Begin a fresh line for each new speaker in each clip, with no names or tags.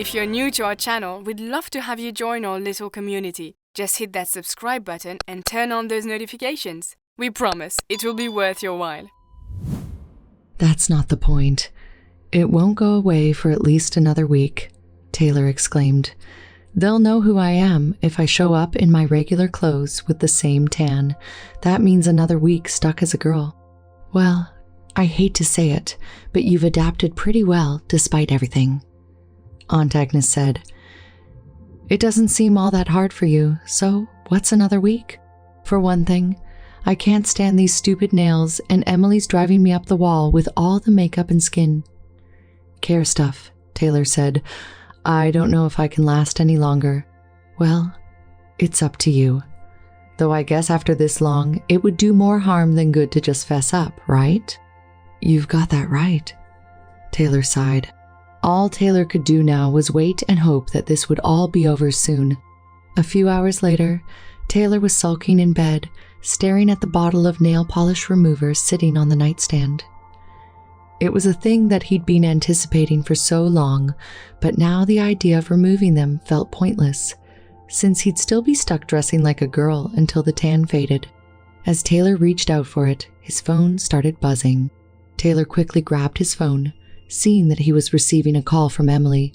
If you're new to our channel, we'd love to have you join our little community. Just hit that subscribe button and turn on those notifications. We promise it will be worth your while.
That's not the point. It won't go away for at least another week, Taylor exclaimed. They'll know who I am if I show up in my regular clothes with the same tan. That means another week stuck as a girl. Well, I hate to say it, but you've adapted pretty well despite everything, Aunt Agnes said. It doesn't seem all that hard for you, so what's another week? For one thing, I can't stand these stupid nails, and Emily's driving me up the wall with all the makeup and skin. Care stuff, Taylor said. I don't know if I can last any longer. Well, it's up to you. Though I guess after this long, it would do more harm than good to just fess up, right? You've got that right, Taylor sighed. All Taylor could do now was wait and hope that this would all be over soon. A few hours later, Taylor was sulking in bed, staring at the bottle of nail polish remover sitting on the nightstand. It was a thing that he'd been anticipating for so long, but now the idea of removing them felt pointless, since he'd still be stuck dressing like a girl until the tan faded. As Taylor reached out for it, his phone started buzzing. Taylor quickly grabbed his phone, seeing that he was receiving a call from Emily.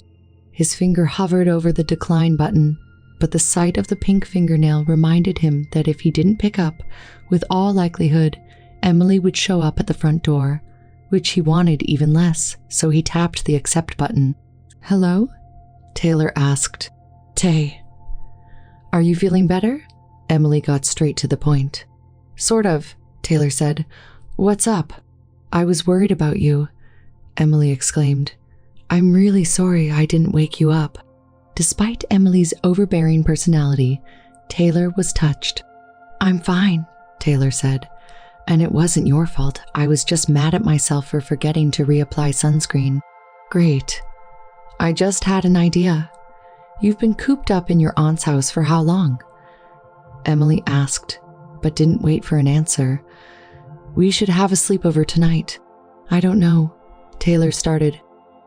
His finger hovered over the decline button, but the sight of the pink fingernail reminded him that if he didn't pick up, with all likelihood, Emily would show up at the front door, which he wanted even less, so he tapped the accept button. Hello? Taylor asked. Tay. Are you feeling better? Emily got straight to the point. Sort of, Taylor said. What's up? I was worried about you, Emily exclaimed. I'm really sorry I didn't wake you up. Despite Emily's overbearing personality, Taylor was touched. I'm fine, Taylor said. And it wasn't your fault. I was just mad at myself for forgetting to reapply sunscreen. Great. I just had an idea. You've been cooped up in your aunt's house for how long? Emily asked, but didn't wait for an answer. We should have a sleepover tonight. I don't know, Taylor started.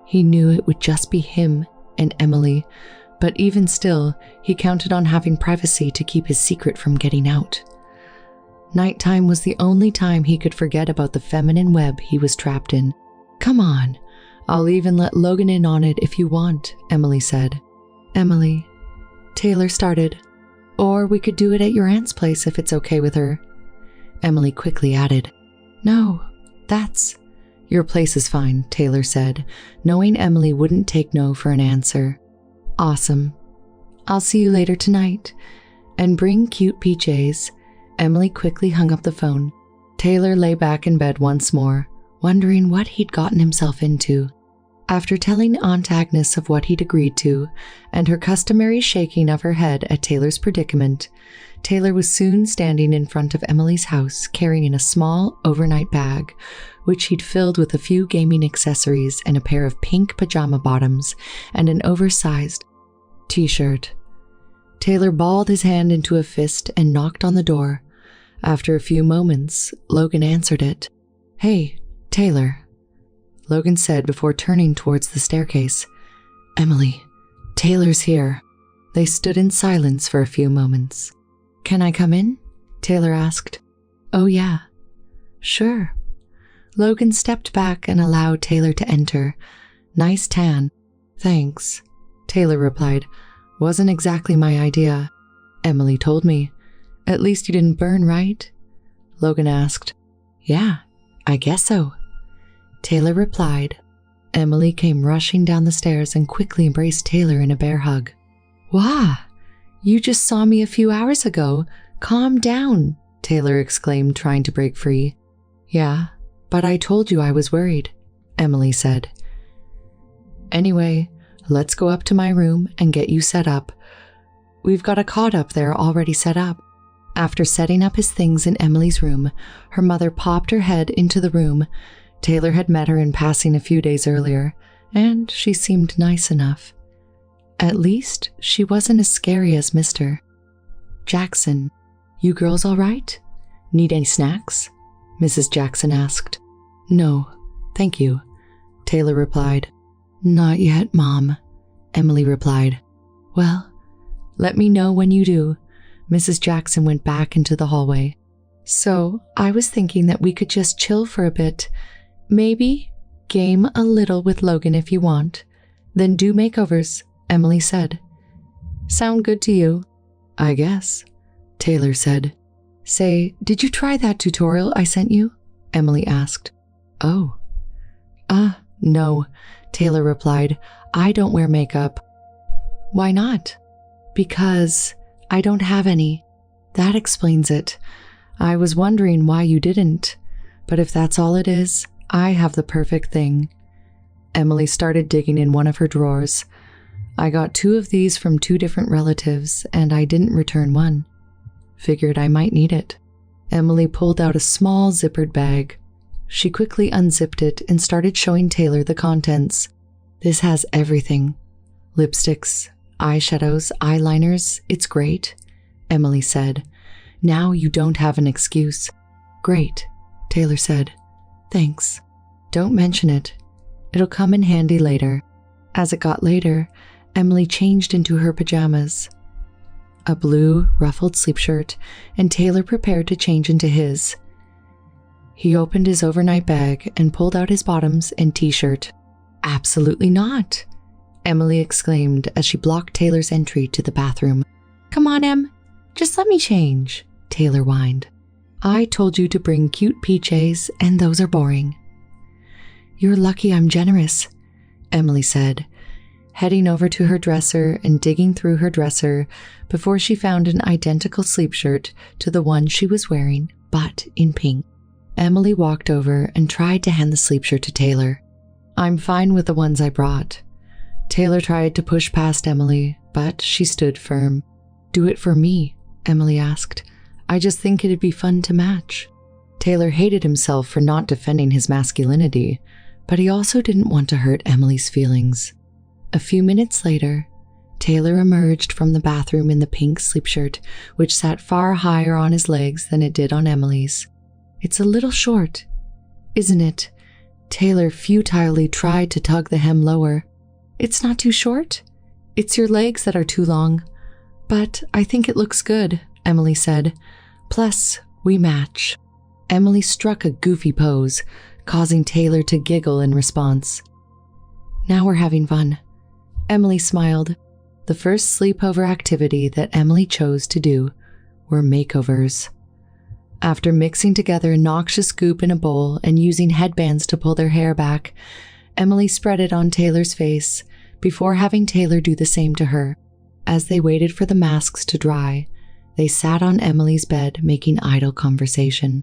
He knew it would just be him and Emily, but even still, he counted on having privacy to keep his secret from getting out. Nighttime was the only time he could forget about the feminine web he was trapped in. Come on, I'll even let Logan in on it if you want, Emily said. Emily, Taylor started. Or we could do it at your aunt's place if it's okay with her. Emily quickly added, No, that's... Your place is fine, Taylor said, knowing Emily wouldn't take no for an answer. Awesome. I'll see you later tonight. And bring cute PJs. Emily quickly hung up the phone. Taylor lay back in bed once more, wondering what he'd gotten himself into. After telling Aunt Agnes of what he'd agreed to, and her customary shaking of her head at Taylor's predicament, Taylor was soon standing in front of Emily's house carrying a small overnight bag, which he'd filled with a few gaming accessories and a pair of pink pajama bottoms and an oversized t-shirt. Taylor balled his hand into a fist and knocked on the door. After a few moments, Logan answered it. Hey, Taylor, Logan said before turning towards the staircase. Emily, Taylor's here. They stood in silence for a few moments. Can I come in? Taylor asked. Oh yeah, sure. Logan stepped back and allowed Taylor to enter. Nice tan. Thanks, Taylor replied. Wasn't exactly my idea. Emily told me. At least you didn't burn, right? Logan asked. Yeah, I guess so. Taylor replied. Emily came rushing down the stairs and quickly embraced Taylor in a bear hug. Wah! You just saw me a few hours ago. Calm down, Taylor exclaimed, trying to break free. Yeah, but I told you I was worried, Emily said. Anyway, let's go up to my room and get you set up. We've got a cot up there already set up. After setting up his things in Emily's room, her mother popped her head into the room. Taylor had met her in passing a few days earlier, and she seemed nice enough. At least, she wasn't as scary as Mr. Jackson. You girls all right? Need any snacks? Mrs. Jackson asked. No, thank you, Taylor replied. Not yet, Mom, Emily replied. Well, let me know when you do. Mrs. Jackson went back into the hallway. So, I was thinking that we could just chill for a bit. Maybe game a little with Logan if you want. Then do makeovers, Emily said. Sound good to you? I guess, Taylor said. Say, did you try that tutorial I sent you? Emily asked. Oh. No, Taylor replied. I don't wear makeup. Why not? Because I don't have any. That explains it. I was wondering why you didn't. But if that's all it is, I have the perfect thing. Emily started digging in one of her drawers. I got 2 of these from 2 different relatives, and I didn't return one. Figured I might need it. Emily pulled out a small zippered bag. She quickly unzipped it and started showing Taylor the contents. This has everything. Lipsticks, eyeshadows, eyeliners, it's great, Emily said. Now you don't have an excuse. Great, Taylor said. Thanks. Don't mention it. It'll come in handy later. As it got later, Emily changed into her pajamas. A blue, ruffled sleep shirt, and Taylor prepared to change into his. He opened his overnight bag and pulled out his bottoms and t-shirt. Absolutely not, Emily exclaimed as she blocked Taylor's entry to the bathroom. Come on, Em. Just let me change, Taylor whined. I told you to bring cute PJs, and those are boring. You're lucky I'm generous, Emily said, heading over to her dresser and digging through her dresser before she found an identical sleep shirt to the one she was wearing, but in pink. Emily walked over and tried to hand the sleep shirt to Taylor. I'm fine with the ones I brought. Taylor tried to push past Emily, but she stood firm. Do it for me, Emily asked. I just think it'd be fun to match. Taylor hated himself for not defending his masculinity, but he also didn't want to hurt Emily's feelings. A few minutes later, Taylor emerged from the bathroom in the pink sleep shirt, which sat far higher on his legs than it did on Emily's. It's a little short, isn't it? Taylor futilely tried to tug the hem lower. It's not too short. It's your legs that are too long. But I think it looks good, Emily said. Plus, we match. Emily struck a goofy pose, causing Taylor to giggle in response. Now we're having fun. Emily smiled. The first sleepover activity that Emily chose to do were makeovers. After mixing together a noxious goop in a bowl and using headbands to pull their hair back, Emily spread it on Taylor's face before having Taylor do the same to her. As they waited for the masks to dry, they sat on Emily's bed making idle conversation.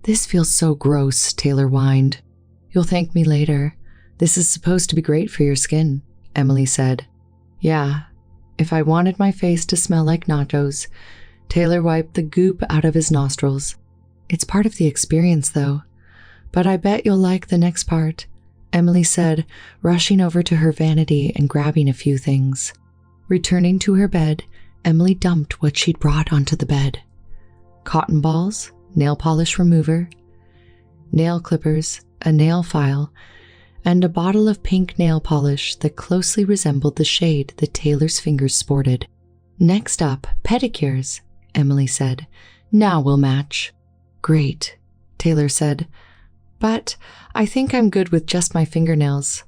This feels so gross, Taylor whined. You'll thank me later. This is supposed to be great for your skin, Emily said. Yeah, if I wanted my face to smell like nachos. Taylor wiped the goop out of his nostrils. It's part of the experience, though. But I bet you'll like the next part, Emily said, rushing over to her vanity and grabbing a few things. Returning to her bed, Emily dumped what she'd brought onto the bed. Cotton balls, nail polish remover, nail clippers, a nail file, and a bottle of pink nail polish that closely resembled the shade that Taylor's fingers sported. Next up, pedicures, Emily said. Now we'll match. Great, Taylor said. But I think I'm good with just my fingernails.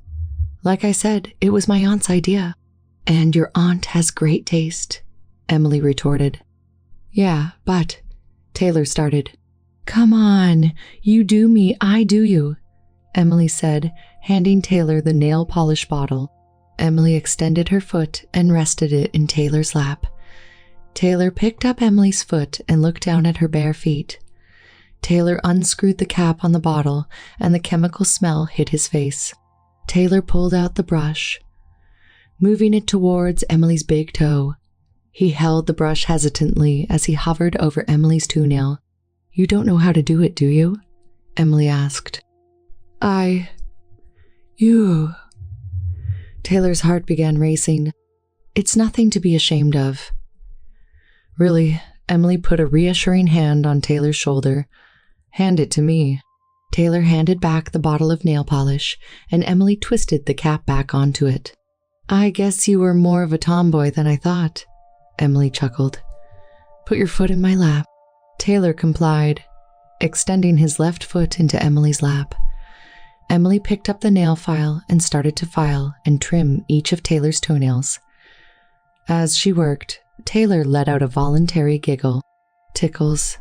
Like I said, it was my aunt's idea. And your aunt has great taste, Emily retorted. Yeah, but, Taylor started. Come on, you do me, I do you, Emily said, handing Taylor the nail polish bottle. Emily extended her foot and rested it in Taylor's lap. Taylor picked up Emily's foot and looked down at her bare feet. Taylor unscrewed the cap on the bottle, and the chemical smell hit his face. Taylor pulled out the brush, moving it towards Emily's big toe. He held the brush hesitantly as he hovered over Emily's toenail. You don't know how to do it, do you? Emily asked. You... Taylor's heart began racing. It's nothing to be ashamed of. Really, Emily put a reassuring hand on Taylor's shoulder. Hand it to me. Taylor handed back the bottle of nail polish, and Emily twisted the cap back onto it. I guess you were more of a tomboy than I thought, Emily chuckled. Put your foot in my lap. Taylor complied, extending his left foot into Emily's lap. Emily picked up the nail file and started to file and trim each of Taylor's toenails. As she worked, Taylor let out a voluntary giggle. Tickles.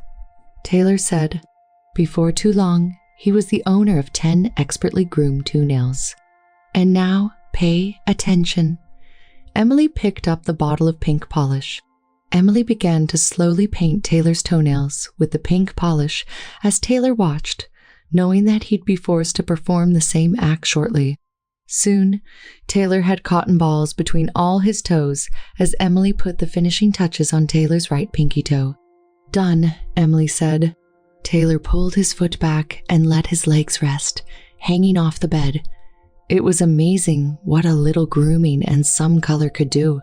Taylor said, before too long, he was the owner of 10 expertly groomed toenails. And now, pay attention. Emily picked up the bottle of pink polish. Emily began to slowly paint Taylor's toenails with the pink polish as Taylor watched, knowing that he'd be forced to perform the same act shortly. Soon, Taylor had cotton balls between all his toes as Emily put the finishing touches on Taylor's right pinky toe. Done, Emily said. Taylor pulled his foot back and let his legs rest, hanging off the bed. It was amazing what a little grooming and some color could do.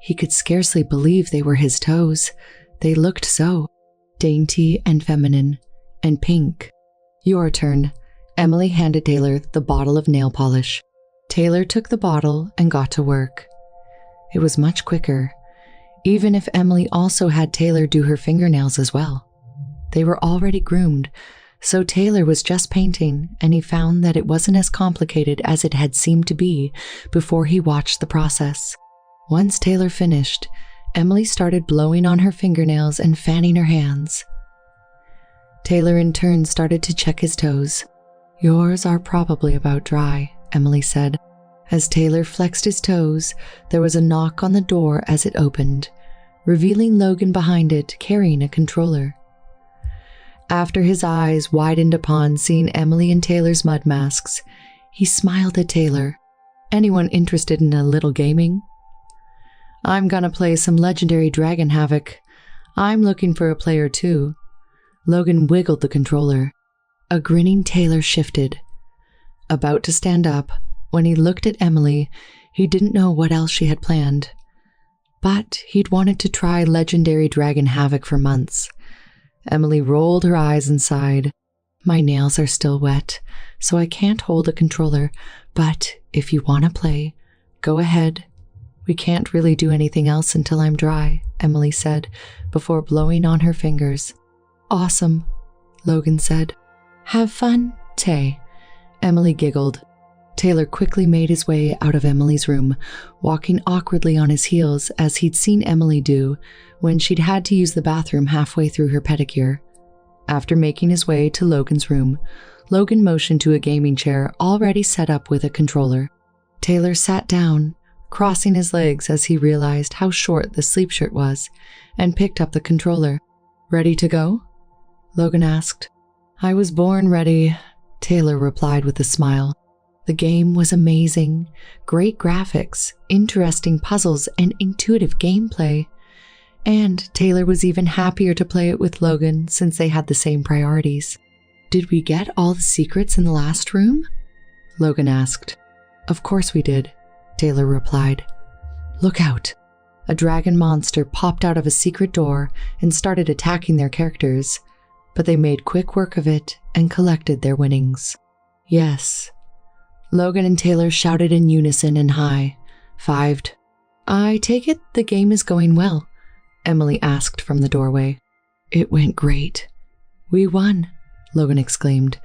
He could scarcely believe they were his toes. They looked so dainty and feminine and pink. Your turn. Emily handed Taylor the bottle of nail polish. Taylor took the bottle and got to work. It was much quicker, even if Emily also had Taylor do her fingernails as well. They were already groomed, so Taylor was just painting, and he found that it wasn't as complicated as it had seemed to be before he watched the process. Once Taylor finished, Emily started blowing on her fingernails and fanning her hands. Taylor in turn started to check his toes. Yours are probably about dry, Emily said. As Taylor flexed his toes, there was a knock on the door as it opened, revealing Logan behind it carrying a controller. After his eyes widened upon seeing Emily and Taylor's mud masks, he smiled at Taylor. Anyone interested in a little gaming? I'm gonna play some legendary Dragon Havoc. I'm looking for a player too. Logan wiggled the controller. A grinning Taylor shifted. About to stand up, when he looked at Emily, he didn't know what else she had planned. But he'd wanted to try legendary Dragon Havoc for months. Emily rolled her eyes and sighed. My nails are still wet, so I can't hold a controller, but if you want to play, go ahead. We can't really do anything else until I'm dry, Emily said, before blowing on her fingers. Awesome, Logan said. Have fun, Tay. Emily giggled. Taylor quickly made his way out of Emily's room, walking awkwardly on his heels as he'd seen Emily do when she'd had to use the bathroom halfway through her pedicure. After making his way to Logan's room, Logan motioned to a gaming chair already set up with a controller. Taylor sat down, crossing his legs as he realized how short the sleep shirt was, and picked up the controller. Ready to go? Logan asked. I was born ready, Taylor replied with a smile. The game was amazing. Great graphics, interesting puzzles, and intuitive gameplay. And Taylor was even happier to play it with Logan since they had the same priorities. Did we get all the secrets in the last room? Logan asked. Of course we did, Taylor replied. Look out. A dragon monster popped out of a secret door and started attacking their characters, but they made quick work of it and collected their winnings. Yes. Logan and Taylor shouted in unison and high-fived. I take it the game is going well, Emily asked from the doorway. It went great. We won, Logan exclaimed.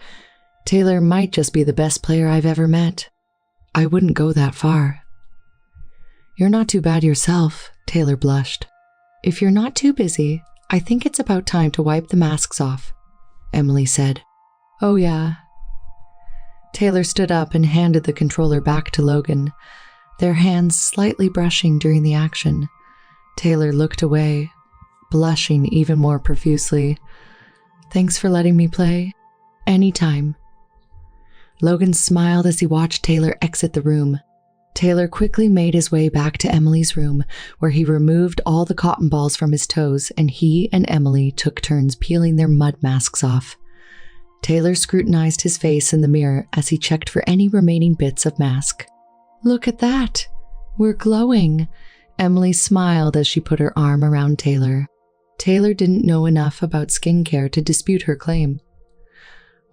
Taylor might just be the best player I've ever met. I wouldn't go that far. You're not too bad yourself, Taylor blushed. If you're not too busy, I think it's about time to wipe the masks off, Emily said. Oh yeah. Taylor stood up and handed the controller back to Logan, their hands slightly brushing during the action. Taylor looked away, blushing even more profusely. Thanks for letting me play. Anytime. Logan smiled as he watched Taylor exit the room. Taylor quickly made his way back to Emily's room, where he removed all the cotton balls from his toes, and he and Emily took turns peeling their mud masks off. Taylor scrutinized his face in the mirror as he checked for any remaining bits of mask. Look at that! We're glowing! Emily smiled as she put her arm around Taylor. Taylor didn't know enough about skincare to dispute her claim.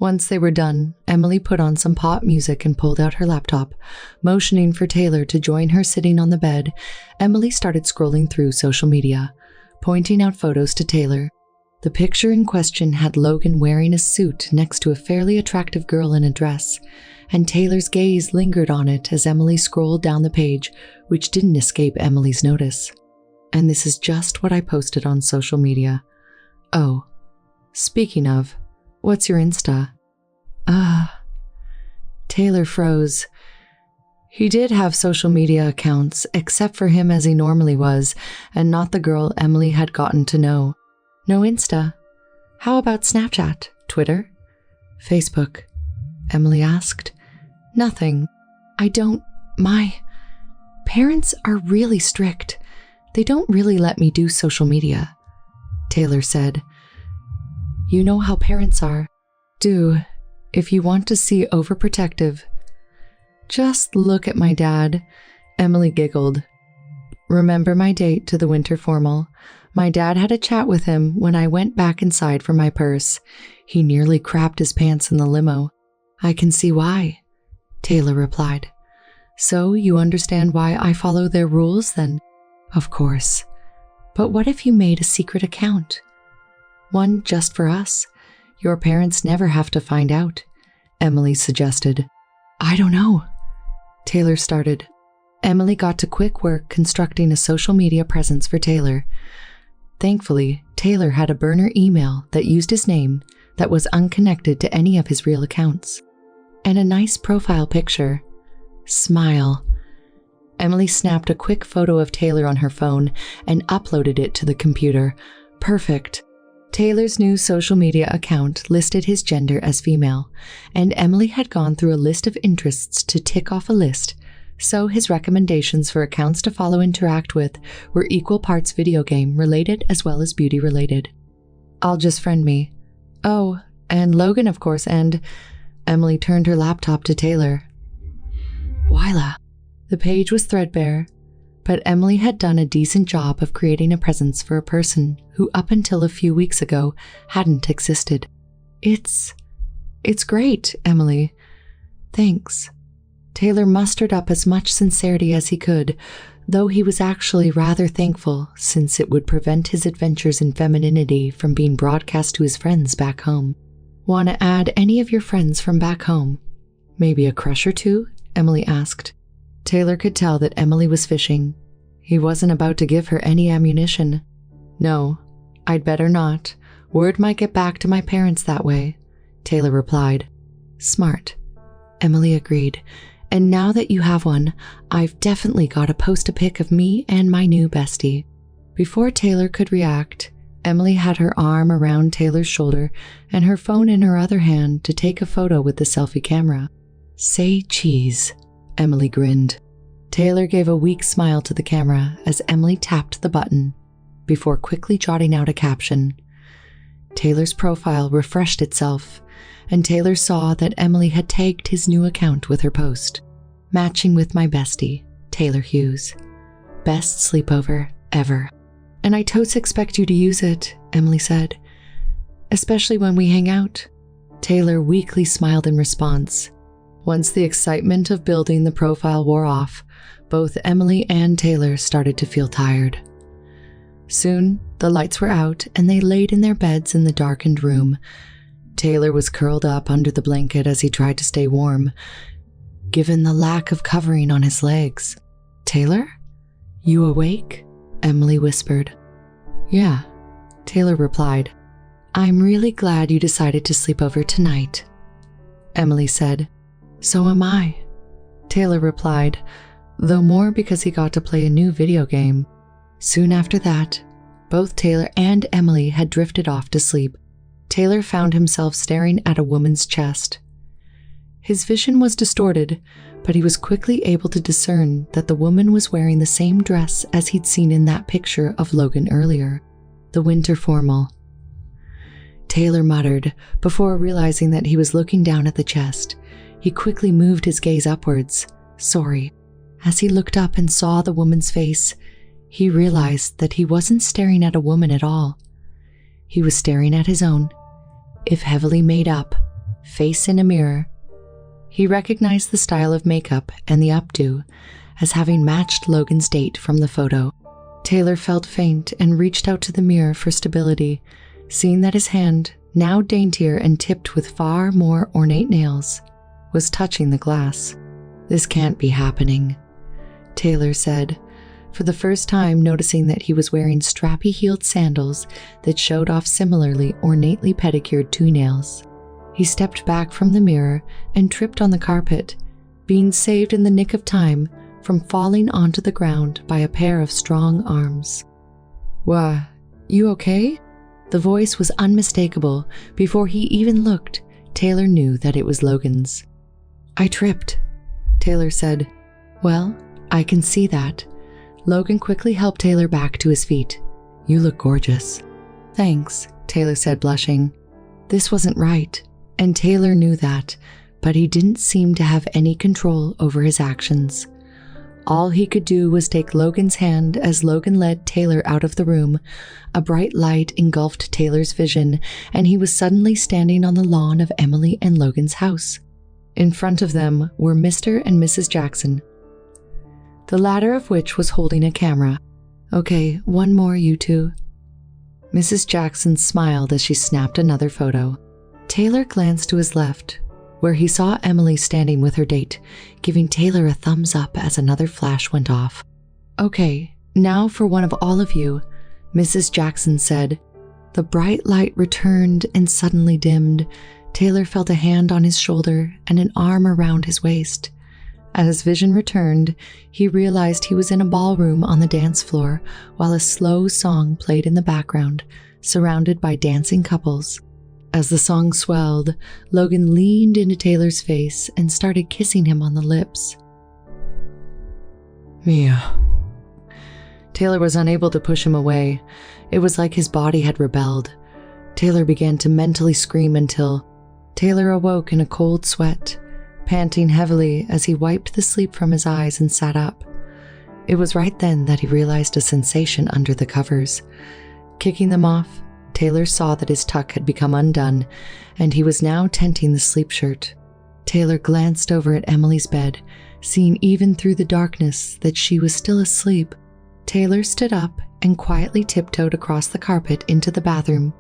Once they were done, Emily put on some pop music and pulled out her laptop. Motioning for Taylor to join her sitting on the bed, Emily started scrolling through social media, pointing out photos to Taylor. The picture in question had Logan wearing a suit next to a fairly attractive girl in a dress, and Taylor's gaze lingered on it as Emily scrolled down the page, which didn't escape Emily's notice. And this is just what I posted on social media. Oh, speaking of, what's your Insta? Taylor froze. He did have social media accounts, except for him as he normally was, and not the girl Emily had gotten to know. No Insta. How about Snapchat, Twitter, Facebook? Emily asked. Nothing. My parents are really strict. They don't really let me do social media, Taylor said. You know how parents are. Do, if you want to see overprotective. Just look at my dad, Emily giggled. Remember my date to the winter formal? My dad had a chat with him when I went back inside for my purse. He nearly crapped his pants in the limo. I can see why, Taylor replied. So you understand why I follow their rules then? Of course. But what if you made a secret account? One just for us. Your parents never have to find out, Emily suggested. I don't know, Taylor started. Emily got to quick work constructing a social media presence for Taylor. Thankfully, Taylor had a burner email that used his name that was unconnected to any of his real accounts. And a nice profile picture. Smile. Emily snapped a quick photo of Taylor on her phone and uploaded it to the computer. Perfect. Taylor's new social media account listed his gender as female, and Emily had gone through a list of interests to tick off a list, so his recommendations for accounts to follow and interact with were equal parts video game related as well as beauty related. I'll just friend me. Oh, and Logan, of course, and Emily turned her laptop to Taylor. Voila. The page was threadbare, but Emily had done a decent job of creating a presence for a person who up until a few weeks ago hadn't existed. It's great, Emily. Thanks. Taylor mustered up as much sincerity as he could, though he was actually rather thankful since it would prevent his adventures in femininity from being broadcast to his friends back home. Want to add any of your friends from back home? Maybe a crush or two? Emily asked. Taylor could tell that Emily was fishing. He wasn't about to give her any ammunition. No, I'd better not. Word might get back to my parents that way, Taylor replied. Smart, Emily agreed. And now that you have one, I've definitely got to post a pic of me and my new bestie. Before Taylor could react, Emily had her arm around Taylor's shoulder and her phone in her other hand to take a photo with the selfie camera. Say cheese, Emily grinned. Taylor gave a weak smile to the camera as Emily tapped the button, before quickly jotting out a caption. Taylor's profile refreshed itself, and Taylor saw that Emily had tagged his new account with her post. Matching with my bestie, Taylor Hughes. Best sleepover ever. And I totes expect you to use it, Emily said. Especially when we hang out. Taylor weakly smiled in response. Once the excitement of building the profile wore off, both Emily and Taylor started to feel tired. Soon, the lights were out and they laid in their beds in the darkened room. Taylor was curled up under the blanket as he tried to stay warm, given the lack of covering on his legs. Taylor? You awake? Emily whispered. Yeah, Taylor replied. I'm really glad you decided to sleep over tonight, Emily said. So am I, Taylor replied, though more because he got to play a new video game. Soon after that, both Taylor and Emily had drifted off to sleep. Taylor found himself staring at a woman's chest. His vision was distorted, but he was quickly able to discern that the woman was wearing the same dress as he'd seen in that picture of Logan earlier, the winter formal. Taylor muttered before realizing that he was looking down at the chest. He quickly moved his gaze upwards. Sorry. As he looked up and saw the woman's face, he realized that he wasn't staring at a woman at all. He was staring at his own, if heavily made up, face in a mirror. He recognized the style of makeup and the updo as having matched Logan's date from the photo. Taylor felt faint and reached out to the mirror for stability, seeing that his hand, now daintier and tipped with far more ornate nails, was touching the glass. "This can't be happening," Taylor said, for the first time noticing that he was wearing strappy-heeled sandals that showed off similarly ornately pedicured toenails. He stepped back from the mirror and tripped on the carpet, being saved in the nick of time from falling onto the ground by a pair of strong arms. "Why, you okay?" The voice was unmistakable. Before he even looked, Taylor knew that it was Logan's. "I tripped," Taylor said. "Well, I can see that." Logan quickly helped Taylor back to his feet. "You look gorgeous." "Thanks," Taylor said, blushing. This wasn't right, and Taylor knew that, but he didn't seem to have any control over his actions. All he could do was take Logan's hand as Logan led Taylor out of the room. A bright light engulfed Taylor's vision, and he was suddenly standing on the lawn of Emily and Logan's house. In front of them were Mr. and Mrs. Jackson, the latter of which was holding a camera. "Okay, one more, you two." Mrs. Jackson smiled as she snapped another photo. Taylor glanced to his left, where he saw Emily standing with her date, giving Taylor a thumbs up as another flash went off. "Okay, now for one of all of you," Mrs. Jackson said. The bright light returned and suddenly dimmed. Taylor felt a hand on his shoulder and an arm around his waist. As vision returned, he realized he was in a ballroom on the dance floor while a slow song played in the background, surrounded by dancing couples. As the song swelled, Logan leaned into Taylor's face and started kissing him on the lips. "Mia." Taylor was unable to push him away. It was like his body had rebelled. Taylor began to mentally scream until Taylor awoke in a cold sweat, panting heavily as he wiped the sleep from his eyes and sat up. It was right then that he realized a sensation under the covers. Kicking them off, Taylor saw that his tuck had become undone, and he was now tenting the sleep shirt. Taylor glanced over at Emily's bed, seeing even through the darkness that she was still asleep. Taylor stood up and quietly tiptoed across the carpet into the bathroom,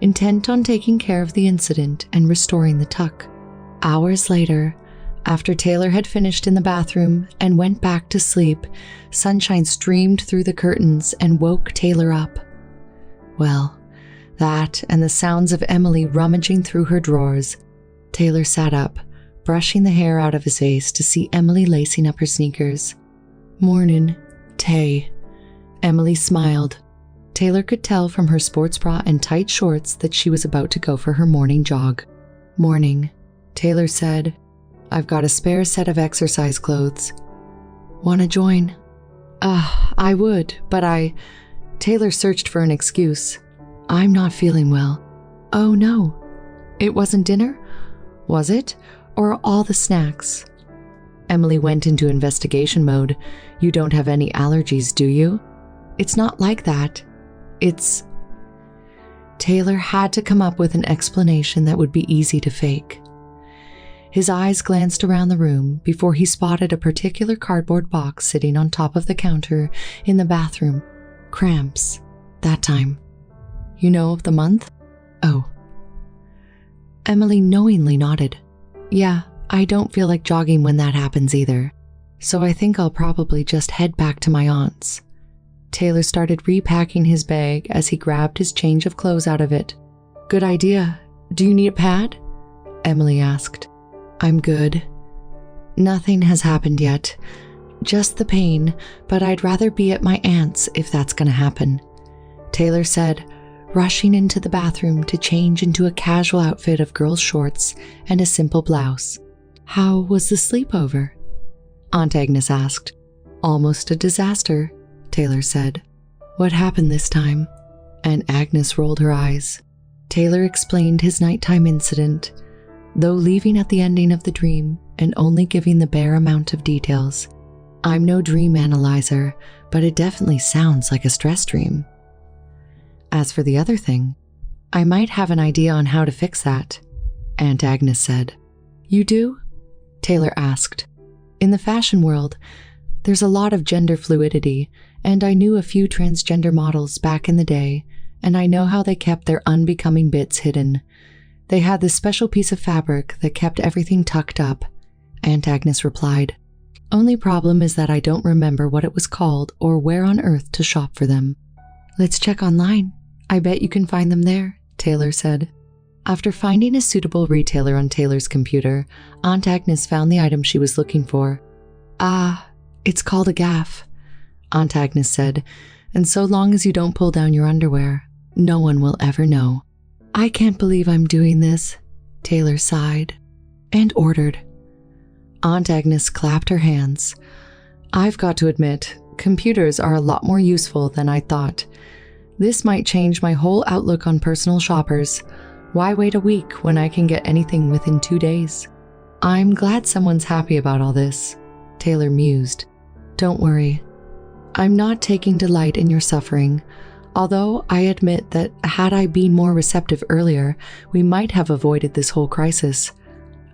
intent on taking care of the incident and restoring the tuck. Hours later, after Taylor had finished in the bathroom and went back to sleep, sunshine streamed through the curtains and woke Taylor up. Well, that and the sounds of Emily rummaging through her drawers. Taylor sat up, brushing the hair out of his face to see Emily lacing up her sneakers. "Mornin', Tay." Emily smiled. Taylor could tell from her sports bra and tight shorts that she was about to go for her morning jog. "Morning," Taylor said. "I've got a spare set of exercise clothes. Wanna join?" I would, but Taylor searched for an excuse. "I'm not feeling well." "Oh no. It wasn't dinner? Was it? Or all the snacks?" Emily went into investigation mode. "You don't have any allergies, do you?" "It's not like that. It's..." Taylor had to come up with an explanation that would be easy to fake. His eyes glanced around the room before he spotted a particular cardboard box sitting on top of the counter in the bathroom. Cramps. That time. "You know of the month?" "Oh." Emily knowingly nodded. "Yeah, I don't feel like jogging when that happens either, so I think I'll probably just head back to my aunt's." Taylor started repacking his bag as he grabbed his change of clothes out of it. "Good idea. Do you need a pad?" Emily asked. "I'm good. Nothing has happened yet. Just the pain, but I'd rather be at my aunt's if that's gonna happen," Taylor said, rushing into the bathroom to change into a casual outfit of girls' shorts and a simple blouse. "How was the sleepover?" Aunt Agnes asked. "Almost a disaster," Taylor said. "What happened this time?" And Agnes rolled her eyes. Taylor explained his nighttime incident, though leaving at the ending of the dream and only giving the bare amount of details. "I'm no dream analyzer, but it definitely sounds like a stress dream. As for the other thing, I might have an idea on how to fix that." Aunt Agnes said. You do? Taylor asked. In the fashion world, there's a lot of gender fluidity, and I knew a few transgender models back in the day, and I know how they kept their unbecoming bits hidden. They had this special piece of fabric that kept everything tucked up, Aunt Agnes replied. Only problem is that I don't remember what it was called or where on earth to shop for them. Let's check online. I bet you can find them there, Taylor said. After finding a suitable retailer on Taylor's computer, Aunt Agnes found the item she was looking for. Ah, it's called a gaff, Aunt Agnes said, and so long as you don't pull down your underwear, no one will ever know. I can't believe I'm doing this, Taylor sighed and ordered. Aunt Agnes clapped her hands. I've got to admit, computers are a lot more useful than I thought. This might change my whole outlook on personal shoppers. Why wait a week when I can get anything within 2 days? I'm glad someone's happy about all this, Taylor mused. Don't worry. I'm not taking delight in your suffering, although I admit that had I been more receptive earlier, we might have avoided this whole crisis.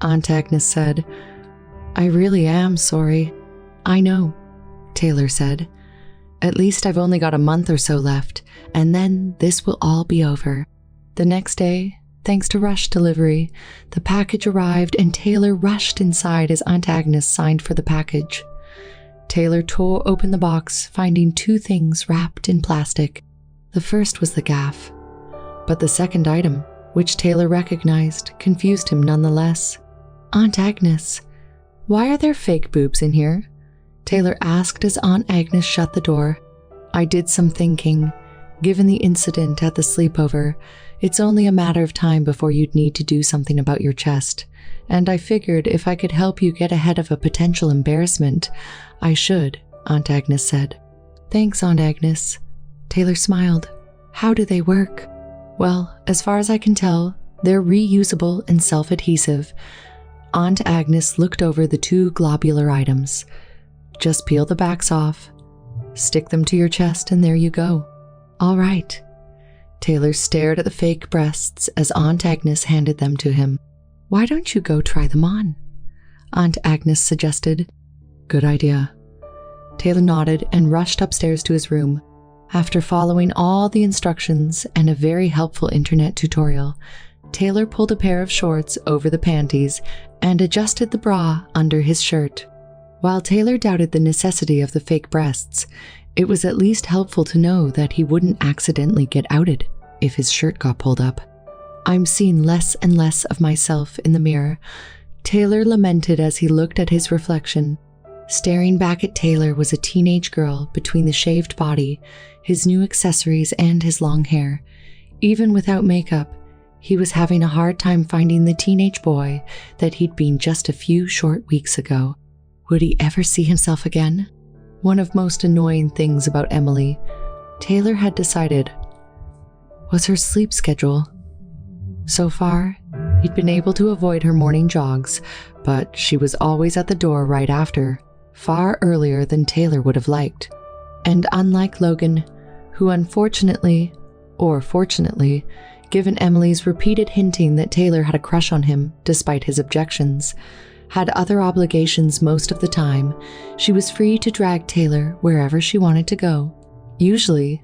Aunt Agnes said. I really am sorry. I know, Taylor said. At least I've only got a month or so left, and then this will all be over. The next day, thanks to rush delivery, the package arrived and Taylor rushed inside as Aunt Agnes signed for the package. Taylor tore open the box, finding 2 things wrapped in plastic. The first was the gaff, but the second item, which Taylor recognized, confused him nonetheless. Aunt Agnes, why are there fake boobs in here? Taylor asked as Aunt Agnes shut the door. I did some thinking. Given the incident at the sleepover, it's only a matter of time before you'd need to do something about your chest, and I figured if I could help you get ahead of a potential embarrassment, I should, Aunt Agnes said. Thanks, Aunt Agnes. Taylor smiled. How do they work? Well, as far as I can tell, they're reusable and self-adhesive. Aunt Agnes looked over the 2 globular items. Just peel the backs off, stick them to your chest, and there you go. All right. Taylor stared at the fake breasts as Aunt Agnes handed them to him. Why don't you go try them on? Aunt Agnes suggested. Good idea. Taylor nodded and rushed upstairs to his room. After following all the instructions and a very helpful internet tutorial, Taylor pulled a pair of shorts over the panties and adjusted the bra under his shirt. While Taylor doubted the necessity of the fake breasts, it was at least helpful to know that he wouldn't accidentally get outed if his shirt got pulled up. I'm seeing less and less of myself in the mirror, Taylor lamented as he looked at his reflection. Staring back at Taylor was a teenage girl between the shaved body, his new accessories, and his long hair. Even without makeup, he was having a hard time finding the teenage boy that he'd been just a few short weeks ago. Would he ever see himself again? One of most annoying things about Emily, Taylor had decided, was her sleep schedule. So far, he'd been able to avoid her morning jogs, but she was always at the door right after, far earlier than Taylor would have liked. And unlike Logan, who unfortunately, or fortunately, given Emily's repeated hinting that Taylor had a crush on him despite his objections, had other obligations most of the time, she was free to drag Taylor wherever she wanted to go. Usually,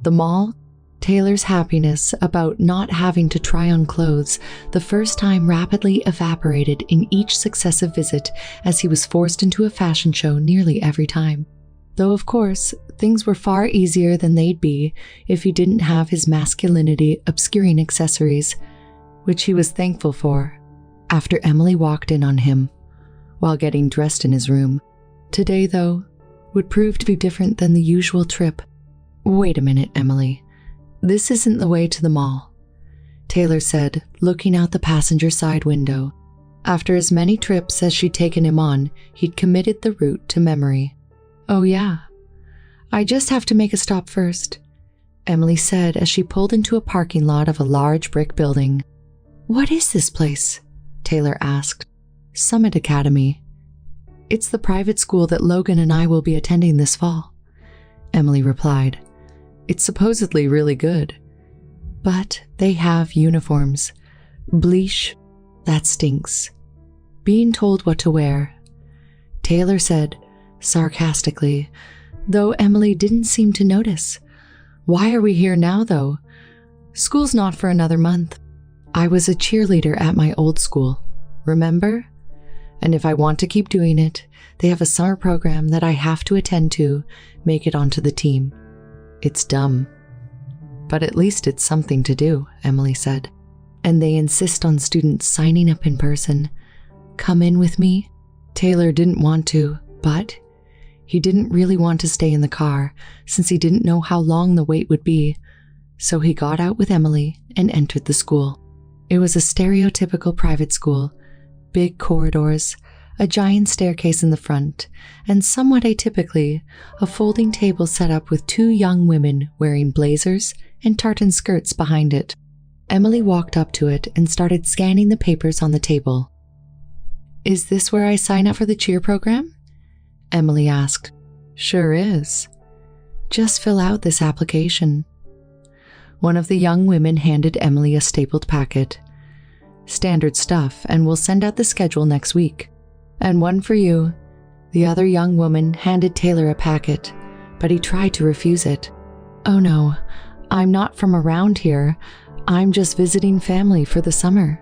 the mall. Taylor's happiness about not having to try on clothes the first time rapidly evaporated in each successive visit as he was forced into a fashion show nearly every time. Though of course, things were far easier than they'd be if he didn't have his masculinity obscuring accessories, which he was thankful for, after Emily walked in on him while getting dressed in his room. Today, though, would prove to be different than the usual trip. Wait a minute, Emily. This isn't the way to the mall, Taylor said, looking out the passenger side window. After as many trips as she'd taken him on, he'd committed the route to memory. Oh yeah, I just have to make a stop first, Emily said as she pulled into a parking lot of a large brick building. What is this place? Taylor asked. Summit Academy. It's the private school that Logan and I will be attending this fall, Emily replied. It's supposedly really good, but they have uniforms. Bleach, That stinks. Being told what to wear, Taylor said, sarcastically, though Emily didn't seem to notice. Why are we here now, though? School's not for another month. I was a cheerleader at my old school, remember? And if I want to keep doing it, they have a summer program that I have to attend to, make it onto the team. It's dumb. But at least it's something to do, Emily said. And they insist on students signing up in person. Come in with me? Taylor didn't want to, but he didn't really want to stay in the car since he didn't know how long the wait would be. So he got out with Emily and entered the school. It was a stereotypical private school. Big corridors, a giant staircase in the front, and somewhat atypically, a folding table set up with two young women wearing blazers and tartan skirts behind it. Emily walked up to it and started scanning the papers on the table. Is this where I sign up for the cheer program? Emily asked. Sure is. Just fill out this application. One of the young women handed Emily a stapled packet. Standard stuff, and we'll send out the schedule next week. And one for you. The other young woman handed Taylor a packet, but he tried to refuse it. Oh no, I'm not from around here. I'm just visiting family for the summer.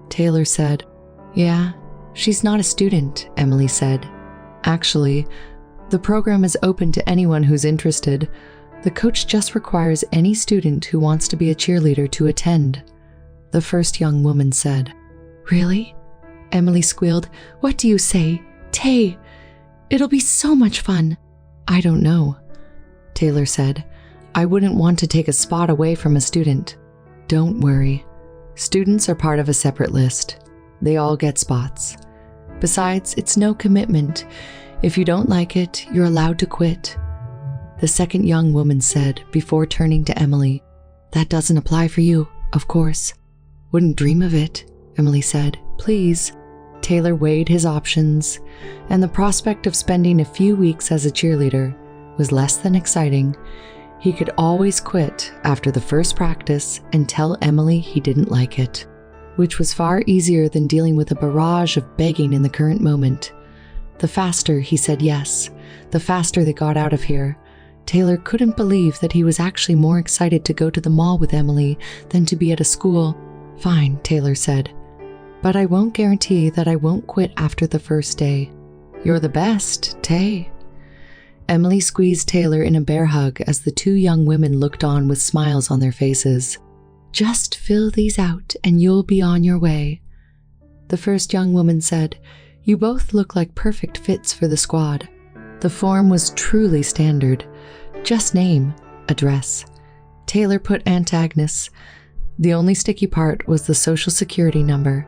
Taylor said. Yeah, she's not a student, Emily said. Actually, the program is open to anyone who's interested. The coach just requires any student who wants to be a cheerleader to attend. The first young woman said. Really? Emily squealed. What do you say? Tay, it'll be so much fun. I don't know, Taylor said. I wouldn't want to take a spot away from a student. Don't worry. Students are part of a separate list. They all get spots. Besides, it's no commitment. If you don't like it, you're allowed to quit. The second young woman said before turning to Emily. That doesn't apply for you, of course. Wouldn't dream of it, Emily said. Please. Taylor weighed his options, and the prospect of spending a few weeks as a cheerleader was less than exciting. He could always quit after the first practice and tell Emily he didn't like it, which was far easier than dealing with a barrage of begging in the current moment. The faster he said yes, the faster they got out of here. Taylor couldn't believe that he was actually more excited to go to the mall with Emily than to be at a school. Fine, Taylor said. But I won't guarantee that I won't quit after the first day. You're the best, Tay. Emily squeezed Taylor in a bear hug as the two young women looked on with smiles on their faces. Just fill these out and you'll be on your way. The first young woman said, You both look like perfect fits for the squad. The form was truly standard. Just name, address. Taylor put Aunt Agnes. The only sticky part was the social security number,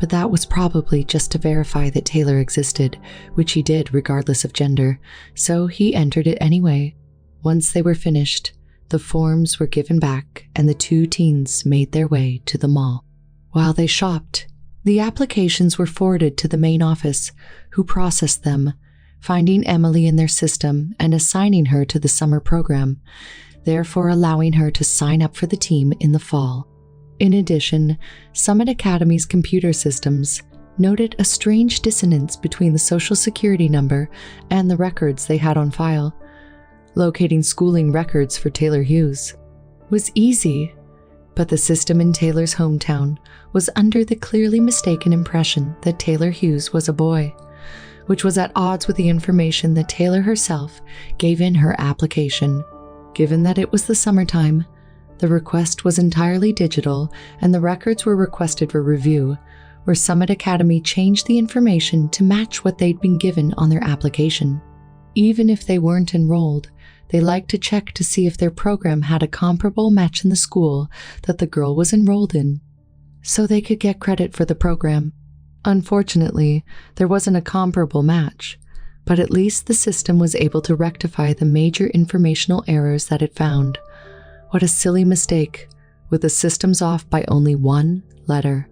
but that was probably just to verify that Taylor existed, which he did regardless of gender, so he entered it anyway. Once they were finished, the forms were given back and the two teens made their way to the mall. While they shopped, the applications were forwarded to the main office, who processed them, finding Emily in their system and assigning her to the summer program, therefore allowing her to sign up for the team in the fall. In addition, Summit Academy's computer systems noted a strange dissonance between the social security number and the records they had on file. Locating schooling records for Taylor Hughes was easy, but the system in Taylor's hometown was under the clearly mistaken impression that Taylor Hughes was a boy, which was at odds with the information that Taylor herself gave in her application. Given that it was the summertime, the request was entirely digital and the records were requested for review, where Summit Academy changed the information to match what they'd been given on their application. Even if they weren't enrolled, they liked to check to see if their program had a comparable match in the school that the girl was enrolled in, so they could get credit for the program. Unfortunately, there wasn't a comparable match, but at least the system was able to rectify the major informational errors that it found. What a silly mistake, with the systems off by only one letter.